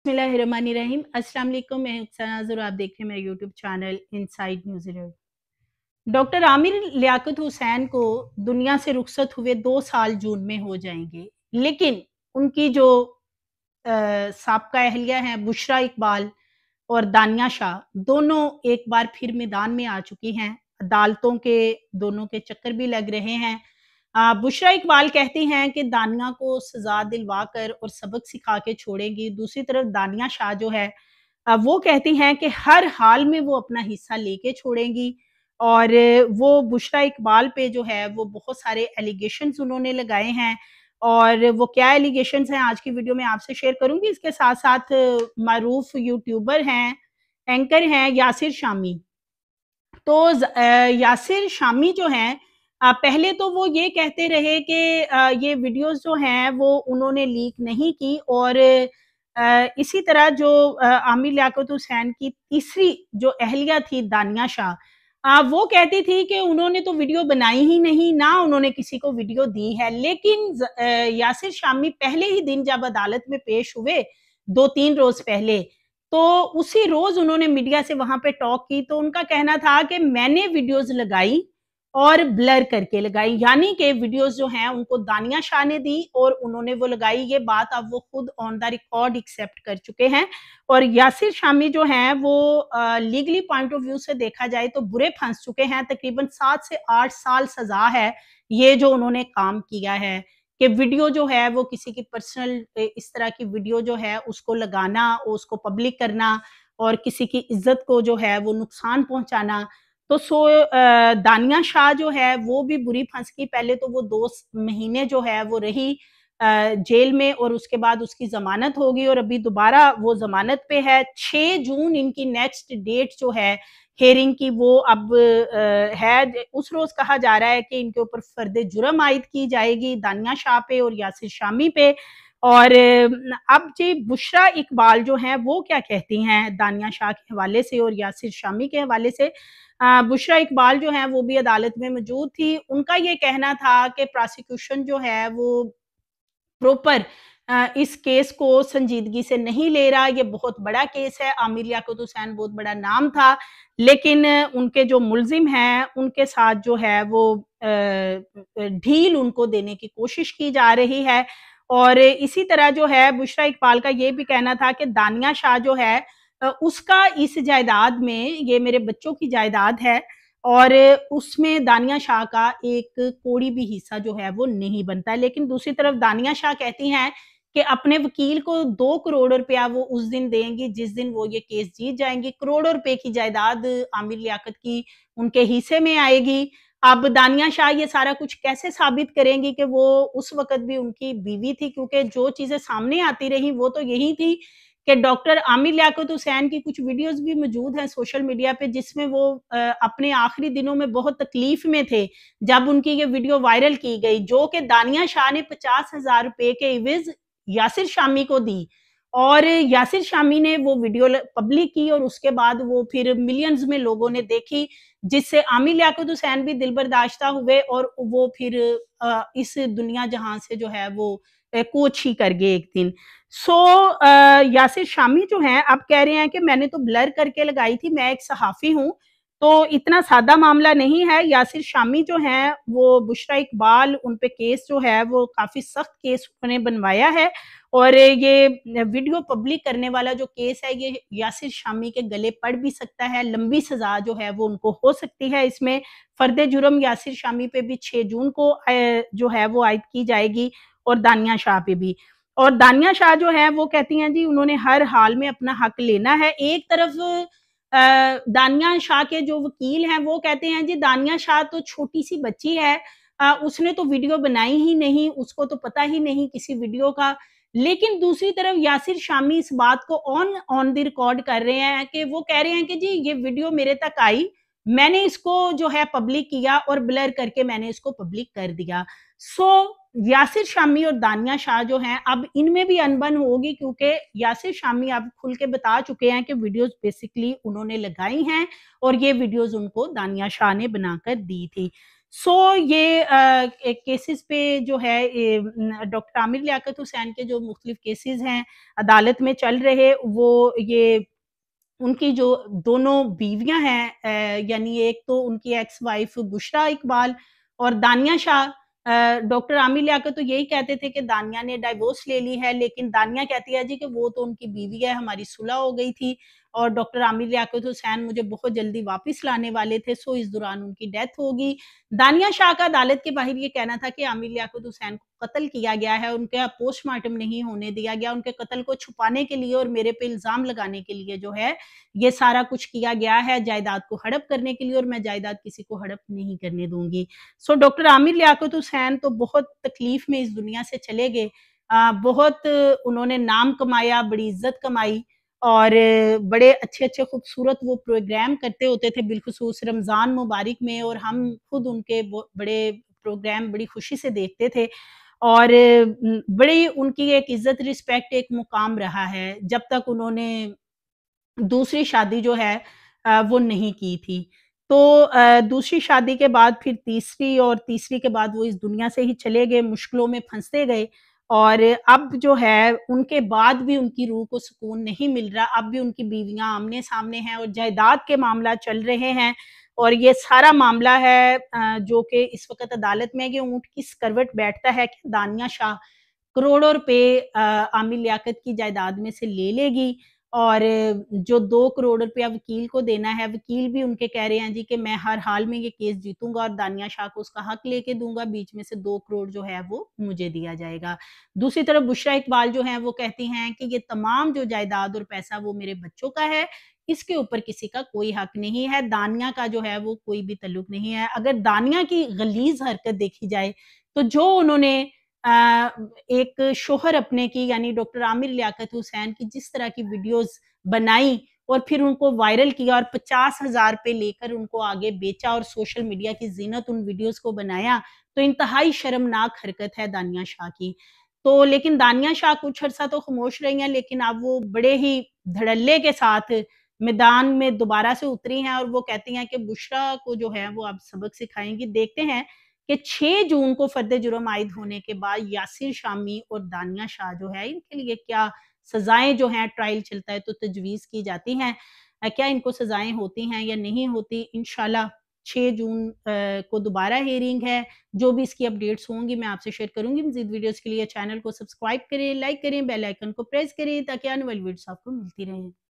बिस्मिल्लाहिर्रहमानिर्रहीम। अस्सलाम वालेकुम, मैं हूं सनाज़ और आप देख रहे हैं मेरा YouTube channel Inside News. Doctor Aamir Liaquat Hussain को दुनिया से रुखसत हुए 2 साल जून में हो जाएंगे, लेकिन उनकी जो साबका अहलिया हैं बुशरा इकबाल और दानिया शाह, दोनों एक बार फिर मैदान में आ चुकी हैं। अदालतों के दोनों के चक्कर भी लग रहे हैं। बुशरा इकबाल कहती हैं कि दानिया को सज़ा दिलवा कर और सबक सिखा के छोड़ेंगी। दूसरी तरफ दानिया शाह जो है वो कहती हैं कि हर हाल में वो अपना हिस्सा लेके छोड़ेंगी और वो बुशरा इकबाल पे जो है वो बहुत सारे एलिगेशंस उन्होंने लगाए हैं और वो क्या एलिगेशंस हैं आज की वीडियो में आपसे शेयर करूँगी। इसके साथ-साथ मारूफ यूट्यूबर हैं, एंकर हैं यासिर शामी। तो यासिर शामी जो हैं पहले तो वो ये कहते रहे कि ये वीडियोज़ जो हैं वो उन्होंने लीक नहीं की और इसी तरह जो आमिर लियाकत हुसैन की तीसरी जो अहलिया थी दानिया शाह, वो कहती थी कि उन्होंने तो वीडियो बनाई ही नहीं, ना उन्होंने किसी को वीडियो दी है। लेकिन यासिर शामी पहले ही दिन जब अदालत में पेश हुए, 2-3 रोज़ पहले, तो उसी रोज़ उन्होंने मीडिया से वहाँ पे टॉक की, तो उनका कहना था कि मैंने वीडियोज़ लगाई और ब्लर करके लगाई, यानी कि वीडियोज़ जो हैं उनको दानिया शाह ने दी और उन्होंने वो लगाई। ये बात अब वो खुद ऑन द रिकॉर्ड एक्सेप्ट कर चुके हैं और यासिर शामी जो हैं वो लीगली पॉइंट ऑफ व्यू से देखा जाए तो बुरे फंस चुके हैं। तकरीबन 7 से 8 साल सज़ा है, ये जो उन्होंने काम किया है कि वीडियो जो है वो किसी की पर्सनल इस तरह की वीडियो जो है उसको लगाना, उसको पब्लिक करना और किसी की इज़्ज़त को जो है वो नुकसान पहुँचाना। तो दानिया शाह जो है वो भी बुरी फँस गई। पहले तो वो 2 महीने जो है वो रही जेल में और उसके बाद उसकी ज़मानत हो गई और अभी दोबारा वो ज़मानत पे है। 6 जून इनकी नेक्स्ट डेट जो है हेयरिंग की वो अब है। उस रोज़ कहा जा रहा है कि इनके ऊपर फ़र्द जुर्म आयद की जाएगी दानिया शाह पे और यासिर शामी पे। और अब जी बुशरा इकबाल जो हैं वो क्या कहती हैं दानिया शाह के हवाले से और यासिर शामी के हवाले से। बुशरा इकबाल जो हैं वो भी अदालत में मौजूद थी। उनका ये कहना था कि प्रोसिक्यूशन जो है वो प्रॉपर इस केस को संजीदगी से नहीं ले रहा। ये बहुत बड़ा केस है। आमिर लियाकत हुसैन बहुत बड़ा नाम था, लेकिन उनके जो मुल्ज़िम हैं, उनके साथ जो है वो ढील उनको देने की कोशिश की जा रही है। और इसी तरह जो है बुशरा इकबाल का ये भी कहना था कि दानिया शाह जो है उसका इस जायदाद में ये मेरे बच्चों की जायदाद है और उसमें दानिया शाह का एक कौड़ी भी हिस्सा जो है वो नहीं बनता है। लेकिन दूसरी तरफ दानिया शाह कहती हैं कि अपने वकील को 2 करोड़ रुपया वो उस दिन देंगी जिस दिन वो ये केस जीत जाएँगी। करोड़ों रुपए की जायदाद आमिर लियाकत की उनके हिस्से में आएगी। अब दानिया शाह ये सारा कुछ कैसे साबित करेंगी कि वो उस वक़्त भी उनकी बीवी थी, क्योंकि जो चीज़ें सामने आती रही वो तो यही थी कि डॉक्टर आमिर लियाकत हुसैन की कुछ वीडियोज़ भी मौजूद हैं सोशल मीडिया पे जिसमें वो अपने आखिरी दिनों में बहुत तकलीफ में थे, जब उनकी ये वीडियो वायरल की गई, जो कि दानिया शाह ने 50,000 रुपए के इवज़ यासिर शामी को दी और यासिर शामी ने वो वीडियो पब्लिक की और उसके बाद वो फिर मिलियंस में लोगों ने देखी, जिससे आमिर लियाकत हुसैन भी दिलबर्दाश्ता हुए और वो फिर इस दुनिया जहां से जो है वो कूच ही कर गए एक दिन। यासिर शामी जो हैं अब कह रहे हैं कि मैंने तो ब्लर करके लगाई थी, मैं एक सहाफ़ी हूँ, तो इतना सादा मामला नहीं है। यासिर शामी जो हैं वो बुशरा इकबाल उन पे केस जो है वो काफ़ी सख्त केस उन्होंने बनवाया है और ये वीडियो पब्लिक करने वाला जो केस है ये यासिर शामी के गले पड़ भी सकता है, लंबी सज़ा जो है वो उनको हो सकती है इसमें। फ़र्द जुर्म यासिर शामी पे भी 6 जून को जो है वो आयद की जाएगी और दानिया शाह पे भी। और दानिया शाह जो है वो कहती हैं जी उन्होंने हर हाल में अपना हक लेना है। एक तरफ दानिया शाह के जो वकील हैं वो कहते हैं जी दानिया शाह तो छोटी-सी बच्ची है, उसने तो वीडियो बनाई ही नहीं, उसको तो पता ही नहीं किसी वीडियो का। लेकिन दूसरी तरफ यासिर शामी इस बात को ऑन ऑन द रिकॉर्ड कर रहे हैं कि वो कह रहे हैं कि जी ये वीडियो मेरे तक आई, मैंने इसको जो है पब्लिक किया और ब्लर करके मैंने इसको पब्लिक कर दिया। यासिर शामी और दानिया शाह जो हैं अब इनमें भी अनबन होगी, क्योंकि यासिर शामी अब खुल के बता चुके हैं कि वीडियोस बेसिकली उन्होंने लगाई हैं और ये वीडियोस उनको दानिया शाह ने बनाकर दी थी। ये केसेस पे जो है डॉक्टर आमिर लियाकत हुसैन के जो मुख्तलिफ केसेस हैं अदालत में चल रहे, वो ये उनकी जो दोनों बीवियां हैं, यानी एक तो उनकी एक्स वाइफ बुशरा इकबाल और दानिया शाह। डॉक्टर आमिर लियाकत तो यही कहते थे कि दानिया ने डाइवोर्स ले ली है, लेकिन दानिया कहती है जी कि वो तो उनकी बीवी है, हमारी सुलह हो गई थी और डॉक्टर आमिर लियाकत हुसैन मुझे बहुत जल्दी वापस लाने वाले थे, सो इस दौरान उनकी डेथ होगी। दानिया शाह का अदालत के बाहर ये कहना था कि आमिर लियाकत हुसैन को कत्ल किया गया है, उनका पोस्टमार्टम नहीं होने दिया गया, उनके कत्ल को छुपाने के लिए और मेरे पे इल्ज़ाम लगाने के लिए जो है ये सारा कुछ किया गया है, जायदाद को हड़प करने के लिए, और मैं जायदाद किसी को हड़प नहीं करने दूँगी। डॉक्टर आमिर लियाकत हुसैन तो बहुत तकलीफ में इस दुनिया से चले गए। बहुत उन्होंने नाम कमाया, बड़ी इज़्ज़त कमाई और बड़े अच्छे-अच्छे खूबसूरत वो प्रोग्राम करते होते थे, बिलख़ुसूस रमज़ान मुबारक में, और हम खुद उनके बड़े प्रोग्राम बड़ी खुशी से देखते थे और बड़ी उनकी एक इज़्ज़त, रिस्पेक्ट, एक मुकाम रहा है, जब तक उन्होंने दूसरी शादी जो है वो नहीं की थी। दूसरी शादी के बाद फिर तीसरी, और तीसरी के बाद वो इस दुनिया से ही चले गए, मुश्किलों में फँसते गए और अब जो है उनके बाद भी उनकी रूह को सुकून नहीं मिल रहा। अब भी उनकी बीवियाँ आमने-सामने हैं और जायदाद के मामला चल रहे हैं और ये सारा मामला है जो कि इस वक़्त अदालत में है कि ऊँट किस करवट बैठता है कि दानिया शाह करोड़ों रुपए आमिर लियाकत की जायदाद में से ले लेगी और जो 2 करोड़ रुपया वकील को देना है, वकील भी उनके कह रहे हैं जी कि मैं हर हाल में ये केस जीतूँगा और दानिया शाह को उसका हक लेके दूँगा, बीच में से 2 करोड़ जो है वो मुझे दिया जाएगा। दूसरी तरफ बुशरा इकबाल जो हैं वो कहती हैं कि ये तमाम जो जायदाद और पैसा वो मेरे बच्चों का है, इसके ऊपर किसी का कोई हक नहीं है, दानिया का जो है वो कोई भी तल्लुक नहीं है। अगर दानिया की गलीज़ हरकत देखी जाए, तो जो उन्होंने अ, एक शोहर अपने की यानी डॉक्टर आमिर लियाकत हुसैन की जिस तरह की वीडियोज़ बनाई और फिर उनको वायरल किया और 50,000 रुपए लेकर उनको आगे बेचा और सोशल मीडिया की ज़ीनत उन वीडियोज़ को बनाया, तो इंतहाई शर्मनाक हरकत है दानिया शाह की। लेकिन दानिया शाह कुछ अरसा तो खामोश रही हैं, लेकिन अब वो बड़े ही धड़ल्ले के साथ मैदान में दोबारा से उतरी हैं और वो कहती हैं कि बुशरा को जो है वो अब सबक सिखाएँगी। देखते हैं कि 6 जून को फर्द जुर्म आयद होने के बाद यासिर शामी और दानिया शाह जो है इनके लिए क्या सज़ाएँ जो हैं, ट्रायल चलता है तो तजवीज़ की जाती हैं। क्या इनको सज़ाएँ होती हैं या नहीं होती? इंशाल्लाह 6 जून को दोबारा हियरिंग है। जो भी इसकी अपडेट्स होंगी मैं आपसे शेयर करूँगी। मज़ीद वीडियोज़ के लिए चैनल को सब्सक्राइब करें, लाइक करें, बेल आइकन को प्रेस करें ताकि आने वाली वीडियोज़ आपको मिलती रहें।